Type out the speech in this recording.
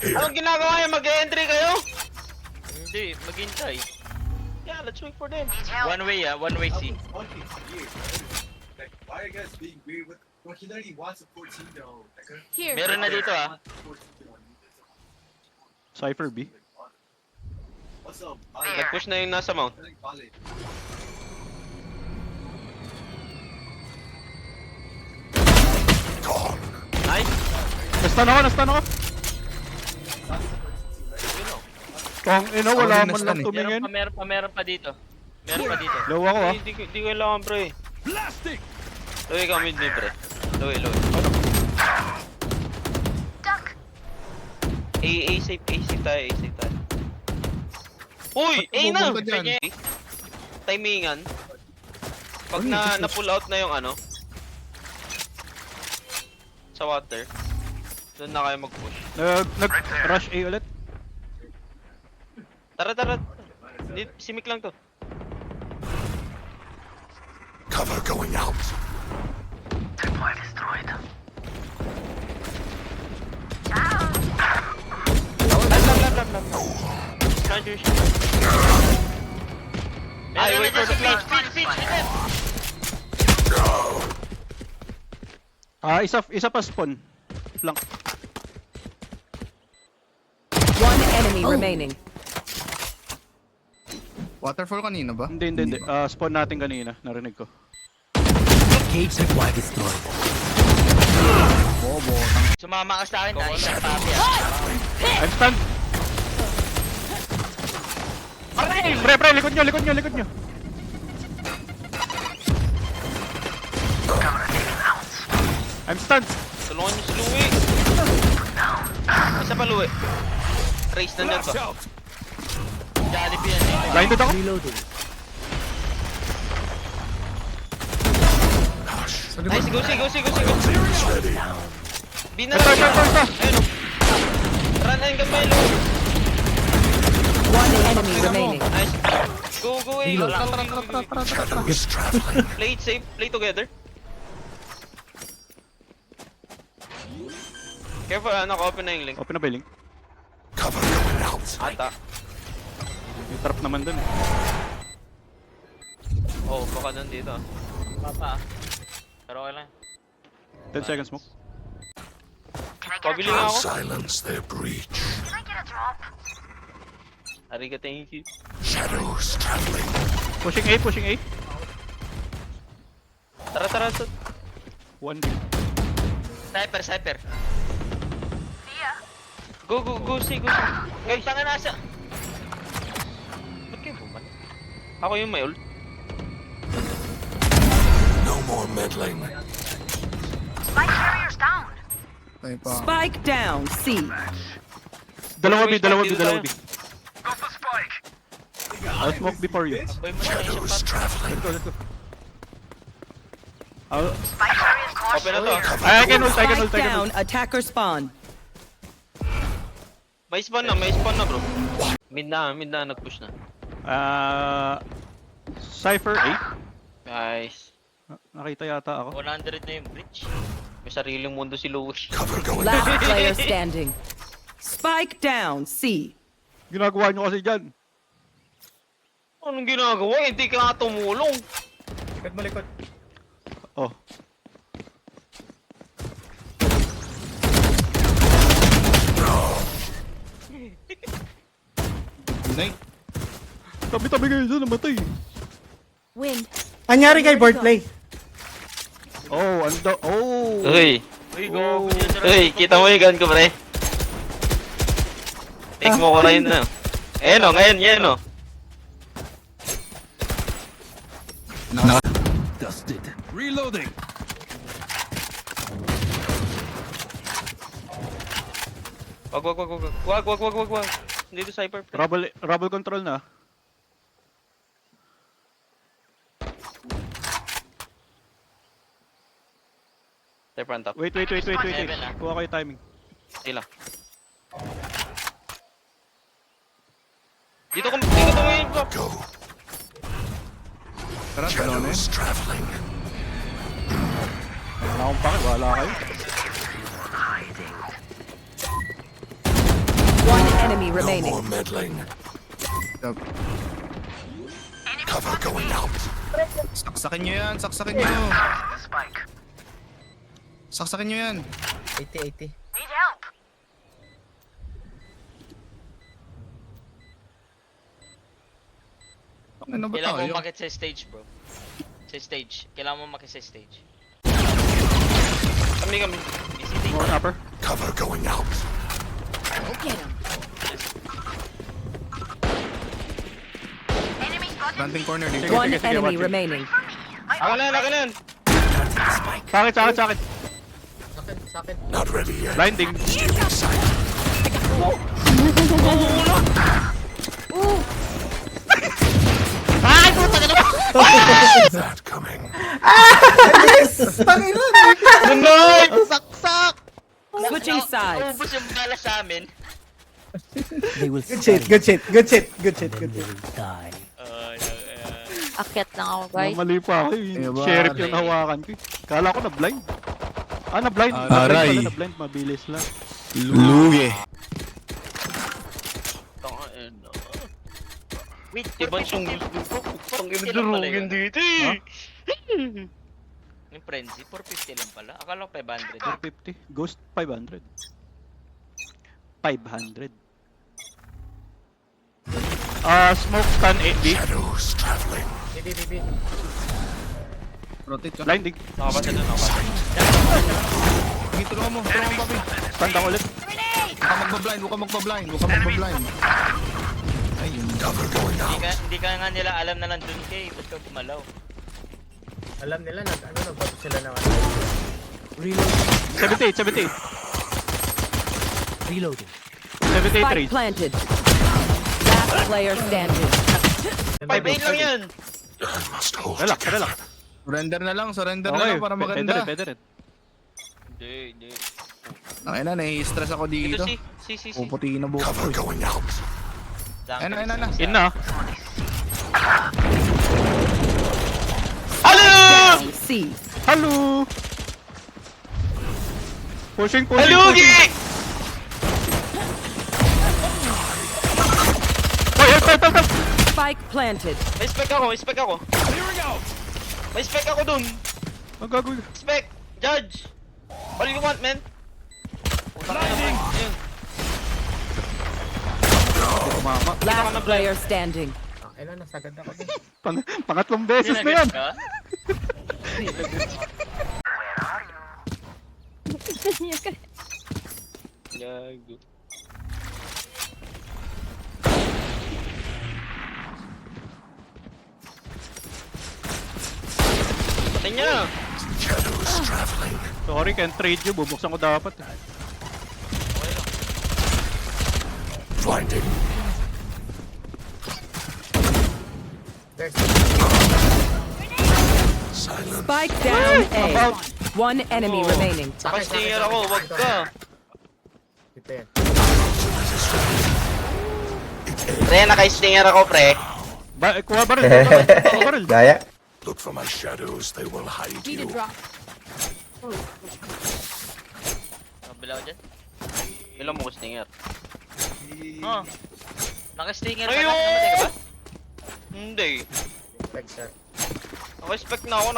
Anong ginagawa niya? Mag-e-entry kayo? Hindi, maghintay. Yeah, let's wait for them. One way C. Like, why are you guys being weird with? Well, he literally wants a 14 though. Like, Here. Meron na dito ah. 14 on. Cypher B. What's up? Nag-push na yung nasa mount. Bale. Nice. Nastan ako. Kung ino, wala man lang tumingin. Meron pa dito. Meron pa dito. Low ako ah. Hindi ko kailangan, pre. Low ikaw mid me, pre. Low. A safe tayo. Uy! A na! Bumaba dyan. Timingan. Pag na-pull out na yung ano sa water, doon na kayo mag-push. Nag-rush A ulit. Tara. Simik lang to. Cover going out. Lang. Crunchers. Ay, wait for the flash. Isa pa spawn. Flank. One enemy remaining. Waterfall kanina ba? Hindi. Spawn natin kanina. Narinig ko. Sumama ka sa akin na isang papi ah. I'm stunned. Pre, likod nyo. I'm stunned. Tulungan niyo si Louie. Isa pa Louie. Race na nyo to. Jollibee yan eh. Blinded ako. Nice, go. Ready. Binara Ito. Ayun o. Run and gamay Louie. One enemy remaining. Nice. Go, eh. Shadows traveling. Play it safe. Play together. Careful, naka-open na yung link. Open na ba yung link? Cover going out. Ata. Yung trap naman dun eh. Oh, baka nandito. Papa ah. Pero okay lang. 10 seconds smoke. Pabili nga ako. Silence their breach. Ariga, thank you. Shadows traveling. Pushing A. Tara. 1 B. Sniper. Go, see. Guys, tanga nasa. Ba't kayo bumalik? Ako yung may ult. No more meddling. Tayo pa. Spike down. C. Dalawa B. I'll smoke before you. Boy mo na isang Shadows papi. traveling. Let's go. I'll... Open na to. I can ult. Spike down. Attacker spawn. May spawn na bro. Mid na nag-push na. Cypher A. Guys, Nakita yata ako. 100 na yung bridge. may sariling mundo si Louie. Cover going Last out. player standing. Spike down. C. Ginagawa nyo kasi dyan. Anong ginagawa? Hindi ka nga tumulong. Oh. Nay. Tabi-tabi kayo dyan, namatay. Win. Anyari kay board play. Oh, ando. Oh. Uy, Go. kita mo yung gun ko, pre. Take mo ko na yun na. Ayan o, ngayon, yan o. Dusted. Reloading. Wag. Dito Cypher. Rubble control na. Tayo front up. Wait. Seven, ah. Kuha ko yung timing. Stay lang. Dito tumingin bro. Go. Tara, dalawa na yun. Shadows traveling. Wala akong pake, wala kayo. enemy No remaining. more meddling. Yup. Cover going out. Saksakin nyo yan, saksakin nyo. Saksakin nyo yan. 80. Ano ba Kailangan tayo? mo makit sa stage, bro. Sa stage. Kailangan mo makit sa stage. Kami. BCT. More upper. Cover going out. Planting corner dito. One sige, enemy watch it. remaining. Ako na. Sakit. Not ready yet. Blinding. That coming. Switching sides. Ubus yung bala sa amin. Good shit. Akyat lang ako, guys. Mali pa ako eh. Eh, ba? Sheriff yung hawakan ko eh. Kala ko na-blind. Na-blind. Aray. Na-blind. Mabilis lang. Lugi. Wait, Ibang yung pang inadurugin dito eh. Yung frenzy, 450 lang pala. Akala ko 500. 450. Ghost 500. 500. Smoke stun 8B. Shadows traveling. Rotate ka. Blinding. Nakapasa na. Sige, tulungan mo, papi. Stun lang ulit. Huwag ka magbablind. Ayun. Cover going out. Hindi ka nga nila alam na nandun kay. Ba't ka gumalaw? Alam nila, nagbato sila ng 78. reloading. 78 Spike raise. planted. Last player standing. 5-8 lang yan. I must hold Relax. together. Surrender na lang Okay, para maganda. pwede rin. Hindi. Nakina, nai-stress ako Dito dito. si. Puputiin na buko. Cover going out. Ayun na. In na. Down C. Hello! Pushing. Halugi! Oy, help! Spike planted. May spec ako. May spec ako dun. Ang gagawin. Spec. Judge. All you want, man. Blinding. Tumama. Last player standing. Kailan nasagad ako dun. Pangatlong beses na yan. Ka? Yago. Patay niya. Shadows traveling. Sorry, can't trade you. Bubuksan ko dapat. Blinding. Silence. Spike down A. One enemy remaining. Naka-stinger ako. Wag ka. Ito yan. Pre, naka-stinger ako, pre. Kuha baril. Gaya. Look for my shadows. They will hide you. Kabila ko dyan. Ilan mo ko stinger? Oh. Naka-stinger ka Ayun! na. Namatay ka ba? Hindi. Spec shot. Naka-spec na ako.